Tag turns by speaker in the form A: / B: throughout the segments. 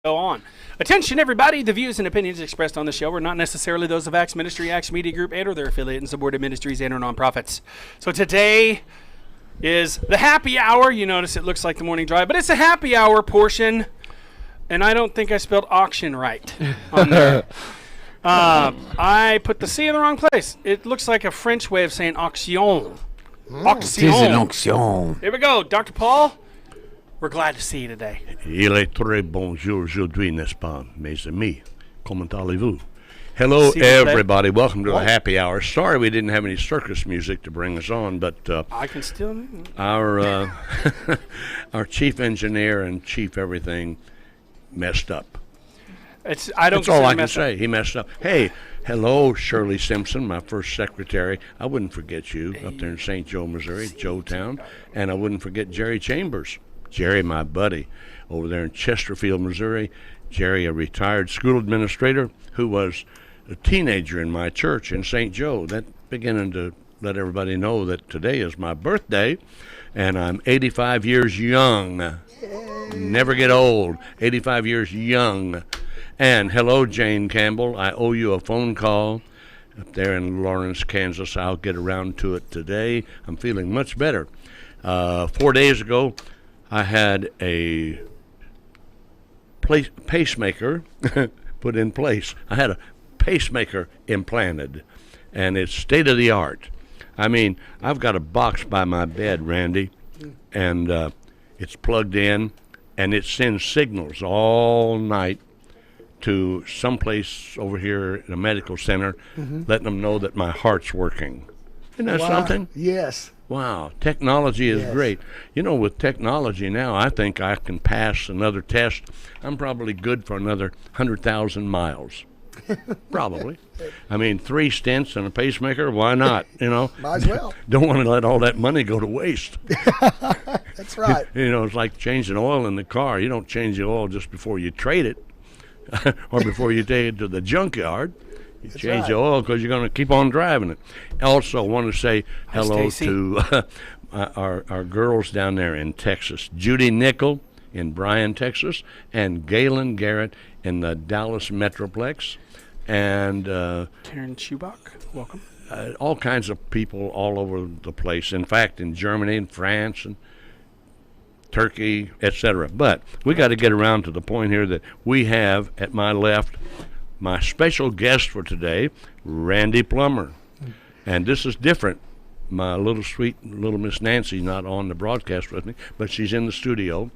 A: Go on. Attention, everybody. The views and opinions expressed on the show are not necessarily those of Acts Ministry, Acts Media Group, and or their affiliate and subordinate ministries and or nonprofits. So today is the happy hour. You notice it looks like the morning drive, but it's a happy hour portion. And I don't think I spelled auction right on there. I put the C in the wrong place. It looks like a French way of saying auction. Auction.
B: C'est une auction.
A: Here we go. Dr. Paul, we're glad to see you today.
C: Il est très bonjour aujourd'hui, n'est-ce pas, mes amis? Comment allez-vous? Hello, everybody. Welcome to the happy hour. Sorry we didn't have any circus music to bring us on, but
A: I can still.
C: Our our chief engineer and chief everything messed up.
A: That's
C: all I can say. He messed up. Hey, hello, Shirley Simpson, my first secretary. I wouldn't forget you up there in St. Joe, Missouri, Joetown. And I wouldn't forget Jerry Chambers. Jerry, my buddy, over there in Chesterfield, Missouri. Jerry, a retired school administrator who was a teenager in my church in St. Joe. That beginning to let everybody know that today is my birthday, and I'm 85 years young. Never get old. 85 years young. And hello, Jane Campbell. I owe you a phone call up there in Lawrence, Kansas. I'll get around to it today. I'm feeling much better. 4 days ago, I had a pacemaker put in place. I had a pacemaker implanted, and it's state-of-the-art. I mean, I've got a box by my bed, Randy, and it's plugged in, and it sends signals all night to someplace over here in a medical center, letting them know that my heart's working. Isn't that something?
B: Yes.
C: Wow, technology is great. You know, with technology now, I think I can pass another test. I'm probably good for another 100,000 miles. Probably. I mean, 3 stents and a pacemaker, why not? You know,
B: might as well.
C: Don't want to let all that money go to waste.
B: That's right.
C: You know, it's like changing oil in the car. You don't change the oil just before you trade it or before you take it to the junkyard. You change the oil because you're going to keep on driving it. Also, want to say hello to our girls down there in Texas. Judy Nickel in Bryan, Texas, and Galen Garrett in the Dallas Metroplex. And
A: Karen Schubach, welcome.
C: All kinds of people all over the place. In fact, in Germany and France and Turkey, etc. But we got to get around to the point here that we have at my left my special guest for today, Randy Plummer. And this is different. My little sweet little Miss Nancy's not on the broadcast with me, but she's in the studio.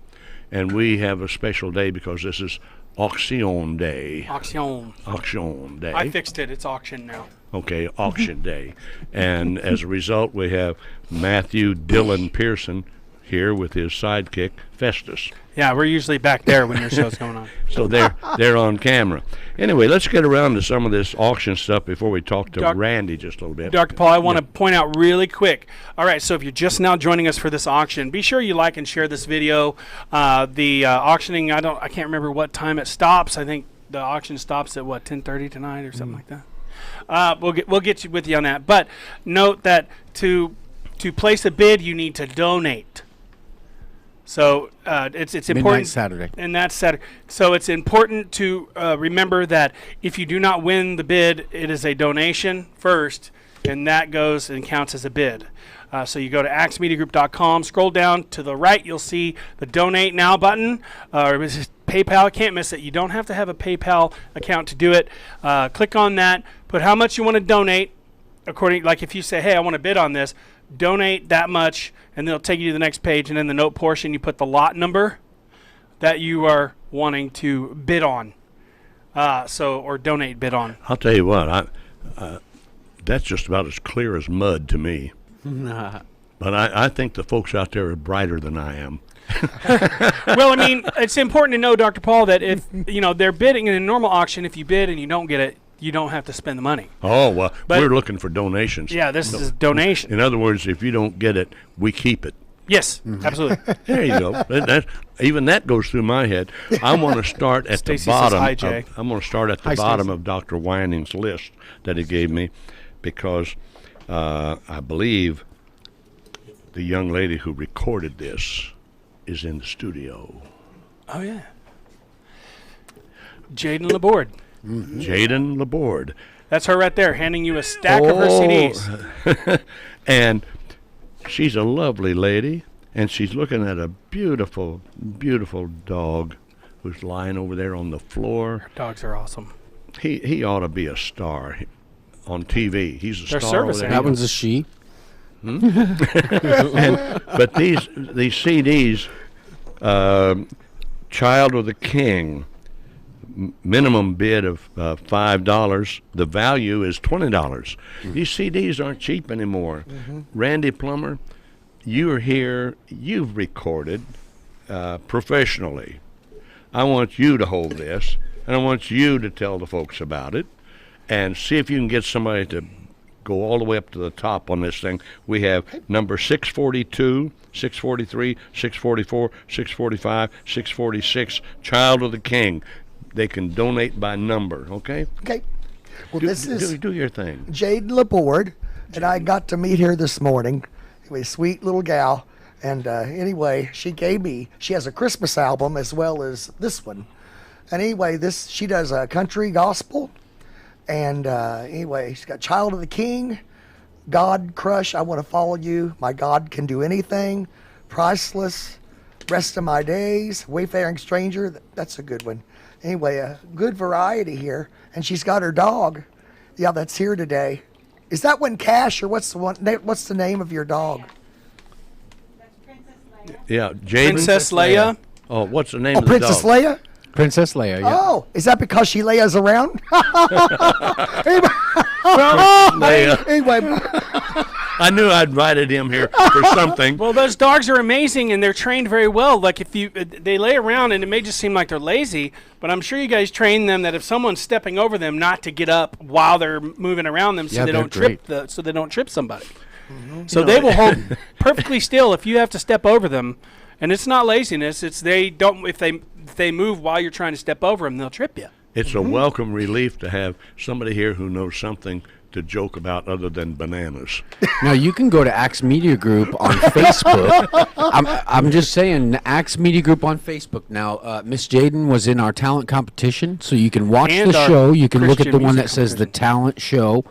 C: And we have a special day because this is Auction Day. Auction Day.
A: I fixed it. It's auction now.
C: Okay, Auction Day. And as a result, we have Matthew Dillon Pearson here with his sidekick, Festus.
A: Yeah, we're usually back there when your show's going on.
C: So they're on camera. Anyway, let's get around to some of this auction stuff before we talk to Randy just a little bit.
A: Dr. Paul, I want to point out really quick. All right, so if you're just now joining us for this auction, be sure you like and share this video. The auctioning, I can't remember what time it stops. I think the auction stops at 10:30 tonight or something like that. We'll get you with you on that. But note that to place a bid, you need to donate. So it's important.
B: Midnight Saturday.
A: And that's Saturday. So it's important to remember that if you do not win the bid, it is a donation first, and that goes and counts as a bid. So you go to actsmediagroup.com, scroll down to the right, you'll see the Donate Now button, or PayPal. Can't miss it. You don't have to have a PayPal account to do it. Click on that. Put how much you want to donate. Like if you say, hey, I want to bid on this, donate that much, and they'll take you to the next page, and in the note portion you put the lot number that you are wanting to bid on, or donate bid on.
C: I'll tell you what, that's just about as clear as mud to me. But I think the folks out there are brighter than I am.
A: Well, I mean, it's important to know, Dr. Paul, that if they're bidding in a normal auction, if you bid and you don't get it, you don't have to spend the money.
C: Oh, well, we're looking for donations.
A: Yeah, this is a donation.
C: In other words, if you don't get it, we keep it.
A: Yes, absolutely.
C: There you go. Even that goes through my head. I want to start at the bottom. I'm going to start at the bottom of Dr. Weining's list that he gave me, because I believe the young lady who recorded this is in the studio.
A: Oh, yeah. Jaden Laborde.
C: Jaden Laborde.
A: That's her right there, handing you a stack of her CDs.
C: And she's a lovely lady, and she's looking at a beautiful, beautiful dog who's lying over there on the floor.
A: Dogs are awesome.
C: He ought to be a star on TV. He's a
A: They're
C: star
A: service
C: over there.
D: That one's a she.
C: But these CDs, Child of the King, minimum bid of $5. The value is $20. These CDs aren't cheap anymore. Randy Plummer, you're here. You've recorded professionally. I want you to hold this, and I want you to tell the folks about it, and see if you can get somebody to go all the way up to the top on this thing. We have number 642, 643, 644, 645, 646, Child of the King. They can donate by number, okay?
B: Okay. Well, this is
C: do your thing.
B: Jade Laborde, and I got to meet her this morning. Anyway, sweet little gal. And anyway, she has a Christmas album as well as this one. And anyway, she does a country gospel. And anyway, she's got Child of the King, God Crush, I Want to Follow You, My God Can Do Anything, Priceless, Rest of My Days, Wayfaring Stranger. That's a good one. Anyway, a good variety here. And she's got her dog. Yeah, that's here today. Is that one Cash, or what's the name of your dog?
E: That's Princess Leia.
C: Yeah, Jaden.
A: Princess Leia.
C: Oh, what's the name
B: Oh,
C: of the
B: Princess
C: dog?
B: Leia?
D: Princess Leia, yeah.
B: Oh, is that because she layas around?
C: Leia.
B: Anyway,
C: I knew I'd invited him here for something.
A: Well, those dogs are amazing, and they're trained very well. Like if they lay around, and it may just seem like they're lazy, but I'm sure you guys train them that if someone's stepping over them, not to get up while they're moving around them, so
D: Yeah,
A: they
D: they're
A: don't trip
D: great.
A: so they don't trip somebody. So they will hold perfectly still if you have to step over them, and it's not laziness. It's they don't if they move while you're trying to step over them, they'll trip you.
C: It's a welcome relief to have somebody here who knows something to joke about other than bananas.
D: Now you can go to Axe Media Group on Facebook. I'm just saying, Axe Media Group on Facebook. Now, Miss Jaden was in our talent competition, so you can watch
A: And
D: the
A: our
D: show. You can look at
A: Christian
D: the one
A: music
D: that says the
A: competition.
D: talent show,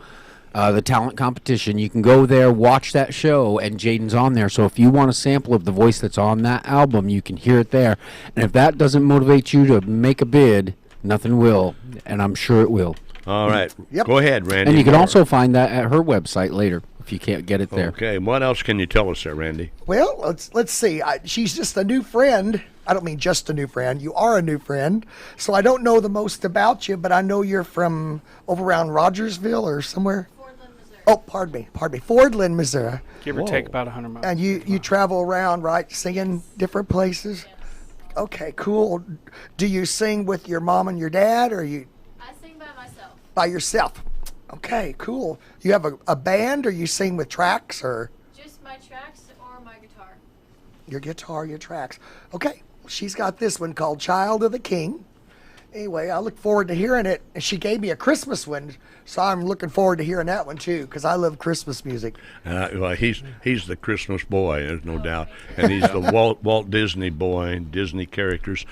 D: the talent competition. You can go there, watch that show, and Jaden's on there. So if you want a sample of the voice that's on that album, you can hear it there. And if that doesn't motivate you to make a bid, nothing will, and I'm sure it will.
C: All right.
B: Yep.
C: Go ahead, Randy.
D: And you can
C: More.
D: also find that at her website later if you can't get it there.
C: Okay. What else can you tell us there, Randy?
B: well, let's see. She's just a new friend. I don't mean just a new friend. You are a new friend. So I don't know the most about you, but I know you're from over around Rogersville or somewhere.
E: Fordland, Missouri.
B: Oh, pardon me. Fordland, Missouri.
A: Give or take about 100 miles.
B: And you travel around, right, singing different places? Okay, cool. Do you sing with your mom and your dad, or you
E: I sing by myself.
B: by yourself? Okay, cool. You have a band, or you sing with tracks, or
E: Just my tracks or my guitar.
B: your guitar, your tracks? Okay, she's got this one called Child of the King. Anyway, I look forward to hearing it. And she gave me a Christmas one, so I'm looking forward to hearing that one too, because I love Christmas music.
C: Well, he's the Christmas boy, there's no doubt, and he's the Walt Disney boy, Disney characters.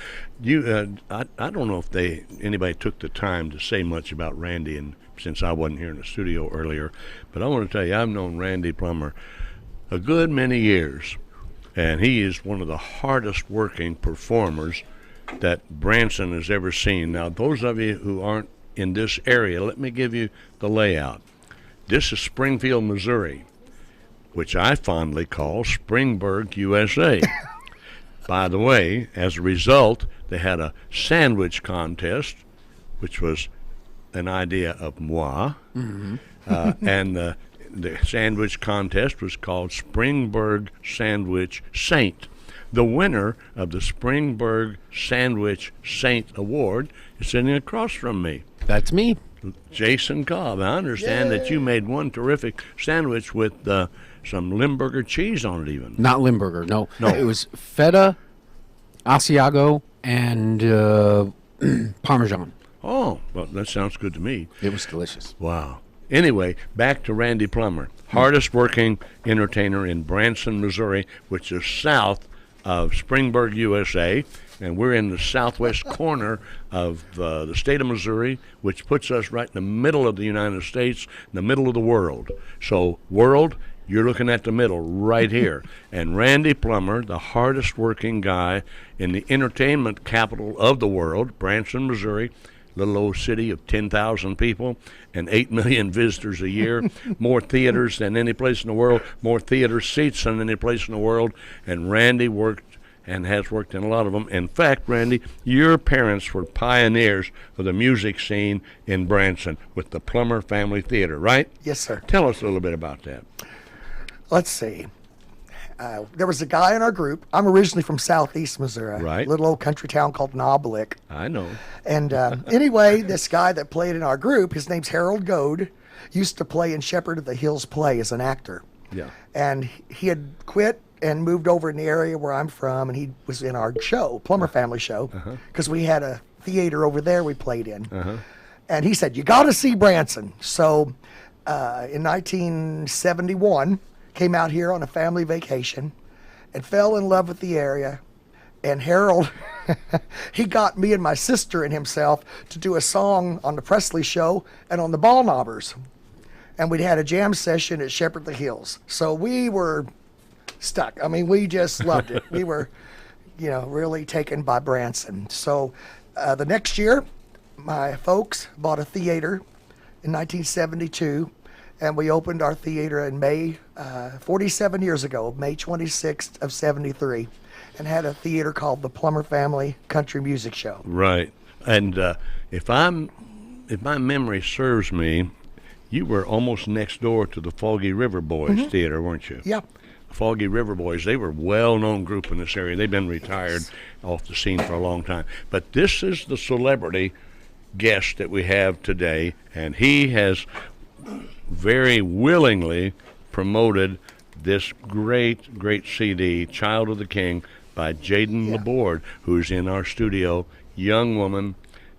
C: I don't know if anybody took the time to say much about Randy, and since I wasn't here in the studio earlier, but I want to tell you, I've known Randy Plummer a good many years, and he is one of the hardest working performers that Branson has ever seen. Now, those of you who aren't in this area, let me give you the layout. This is Springfield, Missouri, which I fondly call Springburg, USA. By the way, as a result, they had a sandwich contest, which was an idea of moi, and the sandwich contest was called Springburg Sandwich Saint. The winner of the Springburg Sandwich Saint Award is sitting across from me,
D: That's me.
C: Jason Cobb. I understand that you made one terrific sandwich with some Limburger cheese on it even.
D: Not Limburger, no.
C: No.
D: It was feta, Asiago, and Parmesan.
C: Oh, well, that sounds good to me.
D: It was delicious.
C: Wow. Anyway, back to Randy Plummer, hardest working entertainer in Branson, Missouri, which is south of Springburg, USA. and we're in the southwest corner of the state of Missouri, which puts us right in the middle of the United States, in the middle of the world. So, world, you're looking at the middle right here. And Randy Plummer, the hardest working guy in the entertainment capital of the world, Branson, Missouri, little old city of 10,000 people and 8 million visitors a year, more theaters than any place in the world, more theater seats than any place in the world. And Randy worked and has worked in a lot of them. In fact, Randy, your parents were pioneers of the music scene in Branson with the Plummer Family Theater, right?
B: Yes, sir.
C: Tell us a little bit about that.
B: Let's see. There was a guy in our group. I'm originally from southeast Missouri,
C: Right.
B: little old country town called Noblick.
C: I know.
B: And anyway, this guy that played in our group, his name's Harold Goad, used to play in Shepherd of the Hills play as an actor.
C: Yeah.
B: And he had quit and moved over in the area where I'm from, and he was in our show, Plummer Family Show, because we had a theater over there we played in. And he said, you got to see Branson. So in 1971, came out here on a family vacation and fell in love with the area. And Harold, he got me and my sister and himself to do a song on the Presley Show and on the Ball Knobbers. And we'd had a jam session at Shepherd of the Hills. So we were stuck. I mean, we just loved it. We were, really taken by Branson. So the next year, my folks bought a theater in 1972. And we opened our theater in May, 47 years ago, May 26th of 73, and had a theater called the Plummer Family Country Music Show.
C: Right. And if my memory serves me, you were almost next door to the Foggy River Boys Theater, weren't you?
B: Yeah.
C: Foggy River Boys, they were a well-known group in this area. They've been retired off the scene for a long time. But this is the celebrity guest that we have today, and he has very willingly promoted this great CD, Child of the King, by Jaden Laborde, who's in our studio, young woman,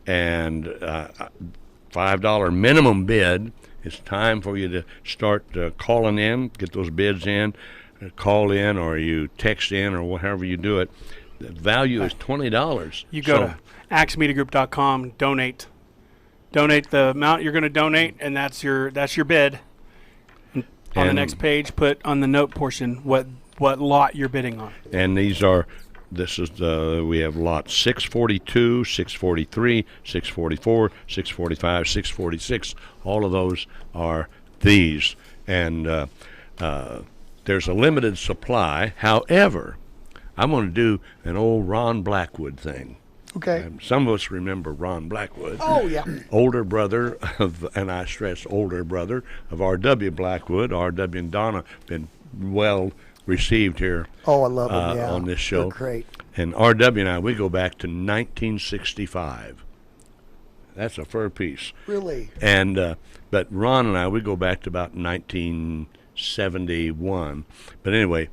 C: and $5 minimum bid. It's time for you to start calling in, get those bids in, call in, or you text in, or whatever you do it. The value is $20.
A: You go to axmediagroup.com, donate the amount you're going to donate, and that's your bid. And on the next page, put on the note portion what lot you're bidding on.
C: And we have lots 642, 643, 644, 645, 646. All of those are these. And there's a limited supply. However, I'm going to do an old Ron Blackwood thing.
B: Okay.
C: Some of us remember Ron Blackwood.
B: Oh, yeah.
C: Older brother of, and I stress older brother, of R.W. Blackwood. R.W. and Donna been well received here.
B: Oh, I love them, yeah.
C: On this show.
B: They're great.
C: And R.W. and I, we go back to 1965. That's a fur piece.
B: Really?
C: And but Ron and I, we go back to about 1971. But anyway,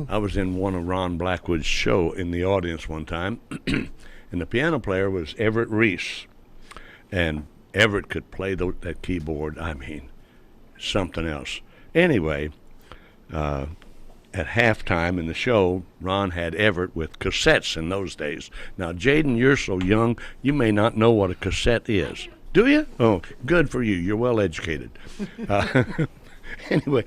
C: I was in one of Ron Blackwood's show in the audience one time. And the piano player was Everett Reese. And Everett could play that keyboard. I mean, something else. Anyway, at halftime in the show, Ron had Everett with cassettes in those days. Now, Jaden, you're so young, you may not know what a cassette is. Do you? Oh, good for you. You're well educated. Anyway,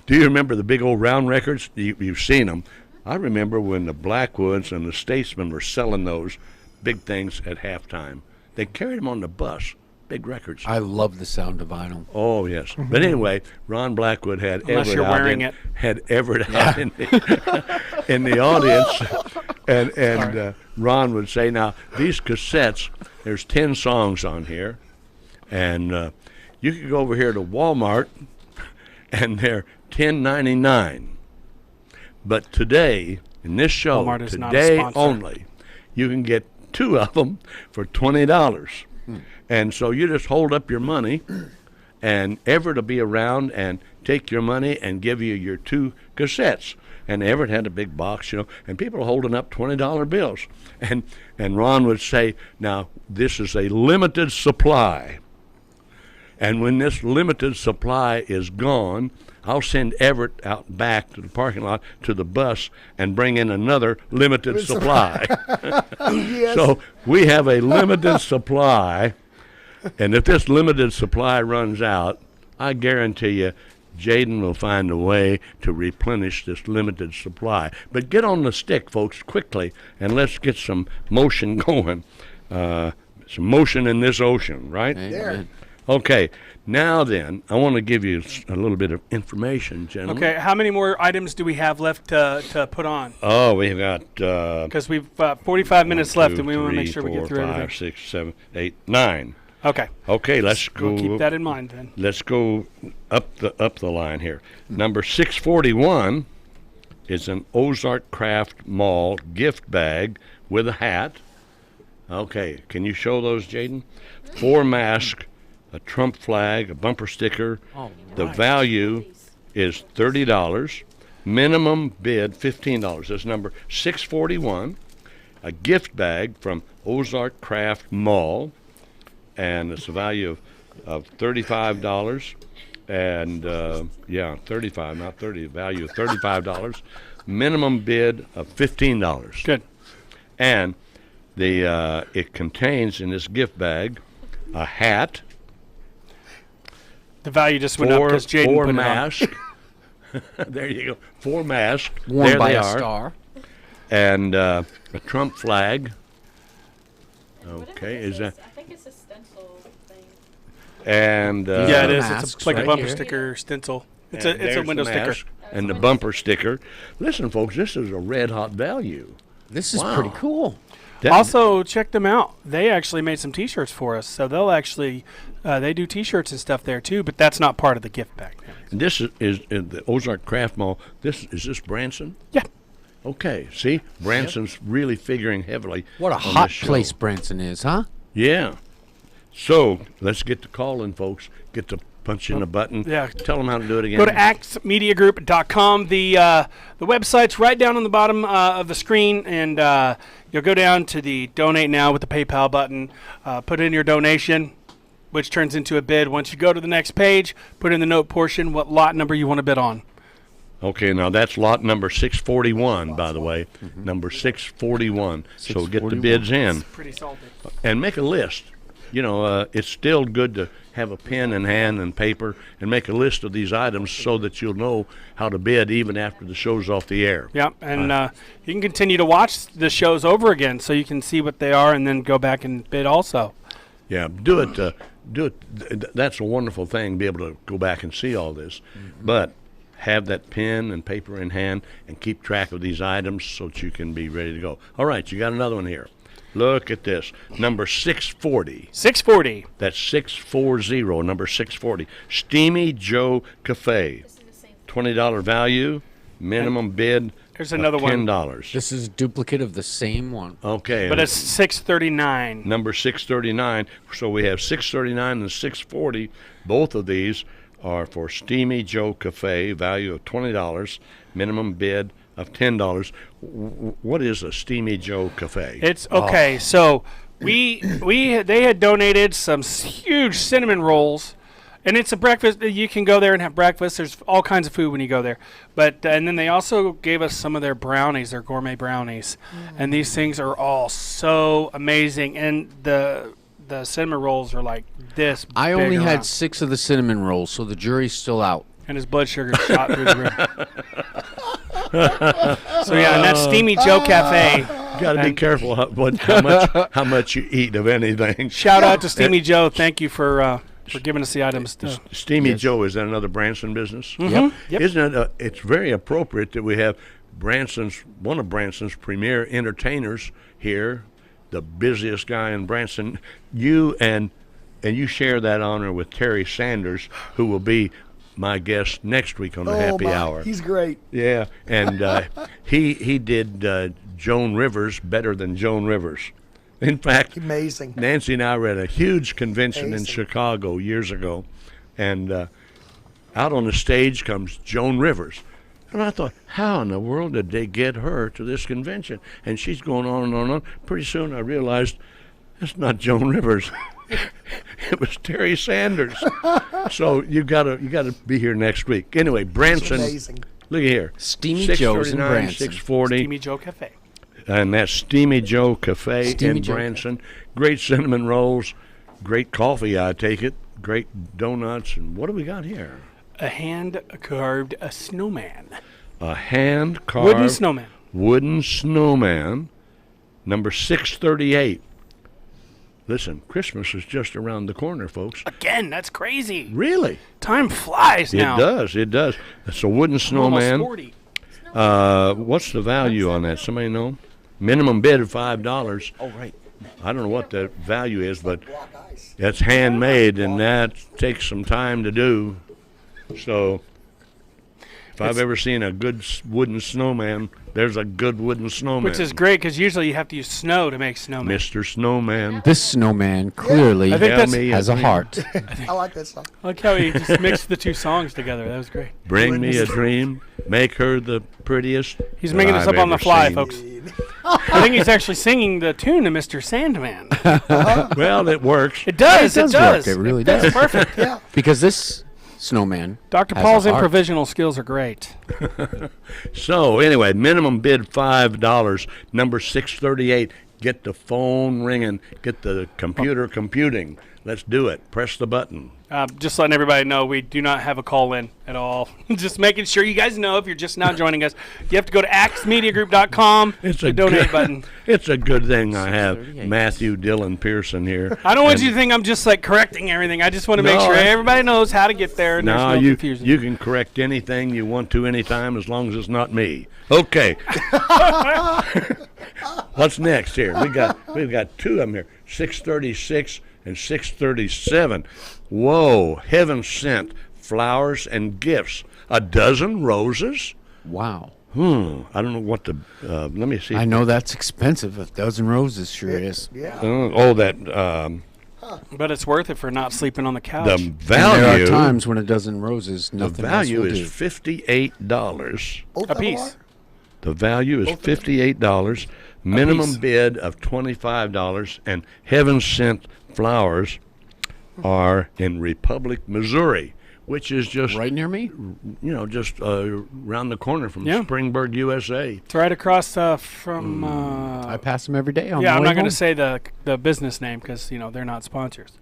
C: do you remember the big old round records? You've seen them. I remember when the Blackwoods and the Statesmen were selling those big things at halftime. They carried them on the bus, big records.
D: I love the sound of vinyl.
C: Oh, yes. But anyway, Ron Blackwood had
A: Unless
C: Everett
A: you're
C: out,
A: wearing it.
C: Had Everett out in the audience. And Ron would say, now, these cassettes, there's 10 songs on here. And you could go over here to Walmart, and they're $10.99. But today, in this show,
A: Walmart is not a
C: today
A: sponsor.
C: only, you can get 2 of them for $20. And so you just hold up your money, and Everett will be around and take your money and give you your 2 cassettes. And Everett had a big box, and people are holding up $20 bills. And Ron would say, now, this is a limited supply. And when this limited supply is gone, I'll send Everett out back to the parking lot to the bus and bring in another limited supply.
B: Yes.
C: So we have a limited supply, and if this limited supply runs out, I guarantee you Jaden will find a way to replenish this limited supply. But get on the stick, folks, quickly, and let's get some motion going. Some motion in this ocean, right?
B: There.
C: Okay, now then, I want to give you a little bit of information, gentlemen.
A: Okay, how many more items do we have left to put on?
C: Oh, we've got
A: Because we've 45 minutes left, and we want to make sure we get through
C: 5,
A: everything.
C: 6, 7, 8, 9.
A: Okay,
C: Okay, let's go.
A: we'll keep that in mind then.
C: Let's go up the line here. Number 641 is an Ozark Craft Mall gift bag with a hat. Okay, can you show those, Jaden? 4 masks, a Trump flag, a bumper sticker. The value is $30. Minimum bid $15. That's number 641. A gift bag from Ozark Craft Mall, and it's a value of $35. And 35, not 30. Value of $35. Minimum bid of $15.
A: Good.
C: And it contains in this gift bag a hat,
A: The value just went up because Jaden
C: four
A: put
C: masks. There you go. 4 masks.
D: Worn
C: there
D: by
C: they
D: a
C: are.
D: star.
C: And a Trump flag.
E: And whatever
C: Okay,
E: this
C: is that?
E: I think it's a stencil thing.
C: And
A: Yeah, it is.
D: masks
A: It's like
D: right
A: a bumper
D: here.
A: sticker stencil. It's
C: and
A: a
C: there's the
A: window sticker.
C: mask and the bumper sticker. Listen, folks, this is a red hot value.
D: This is
C: Wow.
D: pretty cool.
C: That-
A: Also, check them out. They actually made some T-shirts for us, so they'll actually they do T-shirts and stuff there too. But that's not part of the gift bag.
C: this is in the Ozark Craft Mall. Is this Branson?
A: Yeah.
C: Okay, see, Branson's really figuring heavily.
D: What a
C: on
D: hot
C: this show.
D: place Branson is, huh?
C: Yeah. So let's get to calling, folks. Get to punching a button.
A: Yeah.
C: Tell them how to do it again.
A: Go to axmediagroup.com. The website's right down on the bottom of the screen, and you'll go down to the Donate Now with the PayPal button. Put in your donation, which turns into a bid. Once you go to the next page, put in the note portion what lot number you want to bid on.
C: Okay, now that's lot number 641, by the way. Number 641. So get the
D: 641.
C: bids in
A: Pretty salty.
C: and make a list. You know, it's still good to have a pen in hand and paper and make a list of these items so that you'll know how to bid even after the show's off the air.
A: Yeah, and you can continue to watch the shows over again so you can see what they are and then go back and bid also.
C: Yeah, do it. Do it. That's a wonderful thing, be able to go back and see all this. But have that pen and paper in hand and keep track of these items so that you can be ready to go. All right, you got another one here. Look at this. Number 640.
A: 640.
C: That's 640, number 640. Steamy Joe Cafe.
E: This is the same.
C: $20 value, minimum bid
A: There's
C: of
A: another one.
C: $10.
D: This is a duplicate of the same one.
C: Okay.
A: But it's 639.
C: number 639. So we have 639 and 640. Both of these are for Steamy Joe Cafe, value of $20, minimum bid of $10. What is a Steamy Joe Cafe?
A: It's okay. So they had donated some huge cinnamon rolls, and it's a breakfast. You can go there and have breakfast. There's all kinds of food when you go there. But and then they also gave us some of their brownies, their gourmet brownies, and these things are all so amazing. And the cinnamon rolls are like this.
D: I
A: big
D: only had
A: around.
D: 6 of the cinnamon rolls, so the jury's still out.
A: And his blood sugar shot through the roof. So yeah, and that's Steamy Joe Cafe.
C: Got to be
A: and-
C: careful how much you eat of anything.
A: Shout out to Steamy Joe. Thank you for giving us the items.
C: Steamy Joe, is that another Branson business?
A: Yep. Yep.
C: Isn't it? It's very appropriate that we have one of Branson's premier entertainers here, the busiest guy in Branson. You and you share that honor with Terry Sanders, who will be my guest next week on the Happy Hour.
B: He's great.
C: Yeah, and he did Joan Rivers better than Joan Rivers. In fact,
B: Amazing.
C: Nancy and I were at a huge convention in
B: Amazing.
C: Chicago years ago, and out on the stage comes Joan Rivers. And I thought, how in the world did they get her to this convention? And she's going on and on and on. Pretty soon I realized it's not Joan Rivers. It was Terry Sanders. So you gotta be here next week. Anyway, Branson.
B: Amazing.
C: Look at here.
D: Steamy Joe's in
C: 639,
D: Branson.
C: 640.
A: Steamy Joe Cafe.
C: And that's Steamy Joe Cafe
D: Steamy
C: in
D: Joe
C: Branson. Great cinnamon rolls, great coffee, I take it, great donuts, and what do we got here?
A: A hand-carved snowman.
C: A hand-carved
A: Wooden snowman.
C: number 638. Listen, Christmas is just around the corner, folks.
A: Again, that's crazy.
C: Really?
A: Time flies now.
C: It does. It's a wooden
A: I'm almost
C: snowman.
A: 40.
C: What's the value on that? Somebody know? Minimum bid of $5.
D: Oh, right.
C: I don't know what the value is, but it's handmade, and that takes some time to do. So, if I've ever seen a good wooden snowman, there's a good wooden snowman.
A: Which is great because usually you have to use snow to make snowmen.
C: Mr. Snowman.
D: This snowman clearly
A: I think
C: Tell
A: that's-
C: me
D: has a
C: dream.
D: heart.
B: I like that song.
A: I like how he just mixed the two songs together. That was great.
C: Bring me a dream, make her the prettiest.
A: He's
C: that
A: making this
C: I've
A: up on the
C: ever
A: fly,
C: seen.
A: folks. I think he's actually singing the tune to Mr. Sandman.
C: Well, it works.
A: It does.
D: It does work. It really does.
A: Perfect.
B: Yeah.
D: Because this snowman
A: Dr.
D: has
A: Paul's
D: a heart.
A: improvisational skills are great.
C: So, anyway, minimum bid $5. Number 638. Get the phone ringing. Get the computer computing. Let's do it. Press the button.
A: Just letting everybody know we do not have a call-in at all. Just making sure you guys know if you're just now joining us, you have to go to axmediagroup.com.
C: It's
A: the
C: a
A: donate
C: good,
A: button.
C: It's a good thing I have
D: 638.
C: Matthew Dillon Pearson here.
A: I don't want
C: And
A: you to think I'm just like correcting everything. I just want to make
C: No,
A: sure
C: I-
A: everybody knows how to get there and
C: Now
A: there's no
C: you
A: confusion.
C: you can correct anything you want to anytime as long as it's not me. Okay. What's next here? We've got two of them here. 636 and 637. Whoa! Heaven sent flowers and gifts. A dozen roses.
D: Wow.
C: I don't know what the. Let me see.
D: I know that's expensive. A dozen roses sure is.
B: Yeah.
A: But it's worth it for not sleeping on the couch.
C: The
D: And there
C: value.
D: are times when a dozen roses,
C: The
D: nothing
C: value
D: else will
C: is
D: do.
C: $58.
B: Both
A: A
B: of them
A: piece.
B: are?
C: The value is $58. Minimum bid of $25, and heaven sent flowers are in Republic, Missouri, which is just
D: Right near me?
C: just around the corner from
A: Yeah.
C: Springburg, USA.
A: It's right across from.
D: I pass them every day on
A: yeah,
D: the
A: I'm
D: way
A: not going
D: home.
A: to say the business name because they're not sponsors.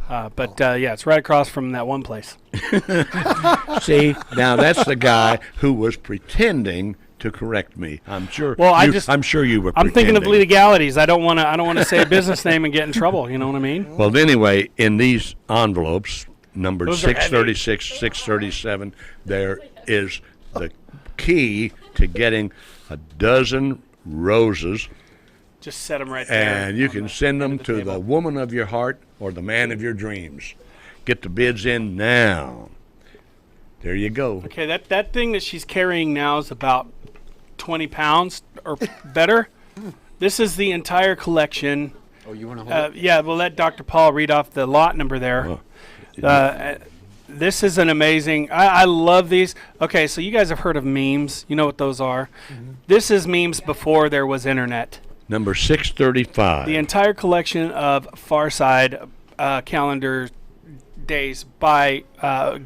A: But yeah, it's right across from that one place.
C: See, now that's the guy who was pretending to correct me. I'm sure.
A: Well,
C: I'm sure you were.
A: I'm thinking of
C: pretending.
A: legalities. I don't want to say a business name and get in trouble. You know what I mean?
C: Well, anyway, in these envelopes, numbered
A: Those are
C: 636, 637, there is the key to getting a dozen roses,
A: Just set them right there.
C: and you can send them to the
A: table.
C: woman of your heart or the man of your dreams. Get the bids in now. There you go.
A: Okay, that thing that she's carrying now is about 20 pounds or better. This is the entire collection.
D: Oh, you want to hold it?
A: Yeah, we'll let Dr. Paul read off the lot number there. This is an amazing. I love these. Okay, so you guys have heard of memes. You know what those are. This is memes before there was internet.
C: Number 635.
A: The entire collection of Far Side calendar days by or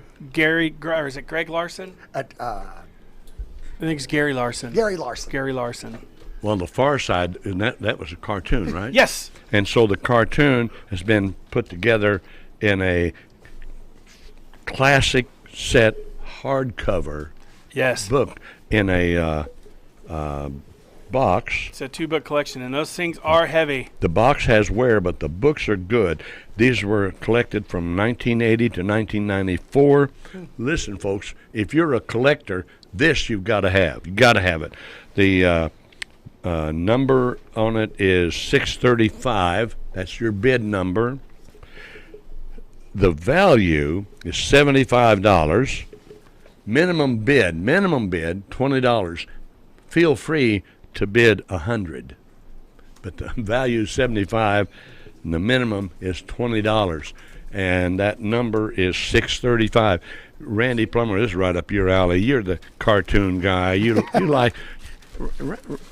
A: is it Greg Larson? I think it's Gary Larson.
B: Gary Larson.
A: Gary Larson.
C: Well, the Far Side, and that was a cartoon, right?
A: Yes.
C: And so the cartoon has been put together in a classic set hardcover
A: Yes.
C: book in a box.
A: It's a 2-book collection, and those things are heavy.
C: The box has wear, but the books are good. These were collected from 1980 to 1994. Listen, folks, if you're a collector, this you've got to have. You've got to have it. The number on it is 635. That's your bid number. The value is $75. Minimum bid, $20. Feel free to bid $100. But the value is $75 and the minimum is $20. And that number is 635. Randy Plummer, this is right up your alley. You're the cartoon guy. You like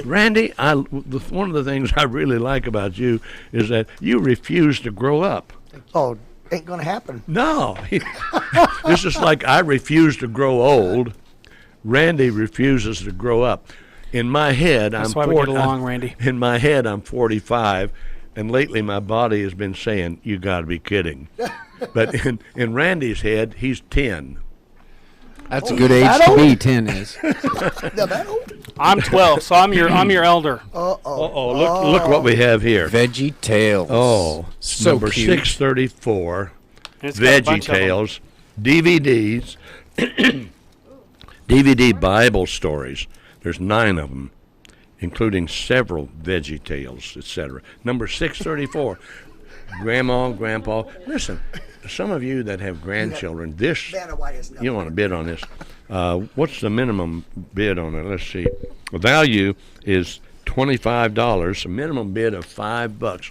C: Randy, one of the things I really like about you is that you refuse to grow up.
B: Oh, ain't gonna happen.
C: No. This is like I refuse to grow old. Randy refuses to grow up. In my head,
A: That's
C: I'm
A: why we get along, Randy.
C: In my head, I'm 45, and lately my body has been saying, "You got to be kidding." But in Randy's head, he's 10.
D: That's a good age
B: that
D: to
B: old?
D: be. 10 is.
B: Now that old?
A: I'm 12, so I'm your elder.
C: Uh-oh, look what we have here.
D: Veggie Tales.
C: Oh,
D: so
C: number
D: cute.
C: 634,
A: And it's got a
C: Veggie
A: bunch of 'em.
C: Tales, DVDs, DVD Bible stories. There's 9 of them, including several Veggie Tales, etc. Number 634, Grandma, Grandpa. Listen, some of you that have grandchildren, this,
B: Vanna White is
C: you want to bid on this. What's the minimum bid on it? Let's see. The value is $25, a minimum bid of $5.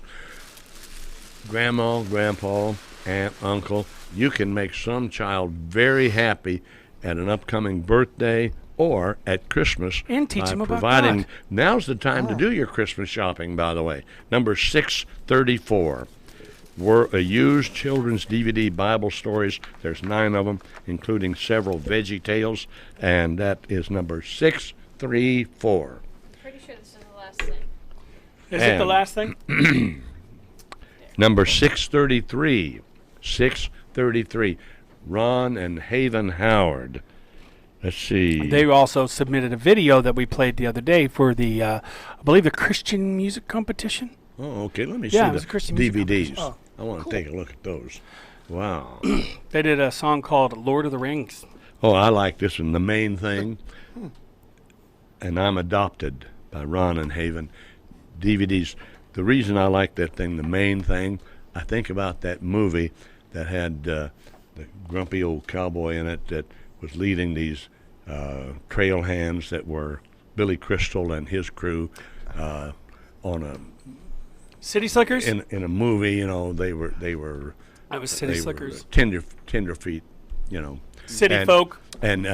C: Grandma, Grandpa, Aunt, Uncle, you can make some child very happy at an upcoming birthday or at Christmas
A: And teach
C: by
A: them about
C: providing.
A: God.
C: Now's the time to do your Christmas shopping, by the way. Number 634. Were used children's DVD Bible stories. There's 9 of them, including several Veggie Tales, and that is number 634.
E: Pretty sure this is the last thing.
A: Is it the
C: And-
A: last thing?
C: Number 633. 633. Ron and Haven Howard. Let's see.
A: They also submitted a video that we played the other day for the, I believe, the Christian music competition.
C: Oh, okay. Let me
A: Yeah, it
C: see
A: was a
C: the
A: Christian music
C: DVDs.
A: competition.
C: I want to take a look at those. Wow.
A: They did a song called "Lord of the Rings."
C: Oh, I like this one. The Main Thing. And I'm Adopted by Ron and Haven. DVDs. The reason I like that thing, The Main Thing, I think about that movie that had the grumpy old cowboy in it that was leading these trail hands that were Billy Crystal and his crew on a
A: City Slickers.
C: in a movie. You know, they were
A: That was City
C: they
A: Slickers.
C: were tenderfeet. You know,
A: City
C: and-
A: folk.
C: and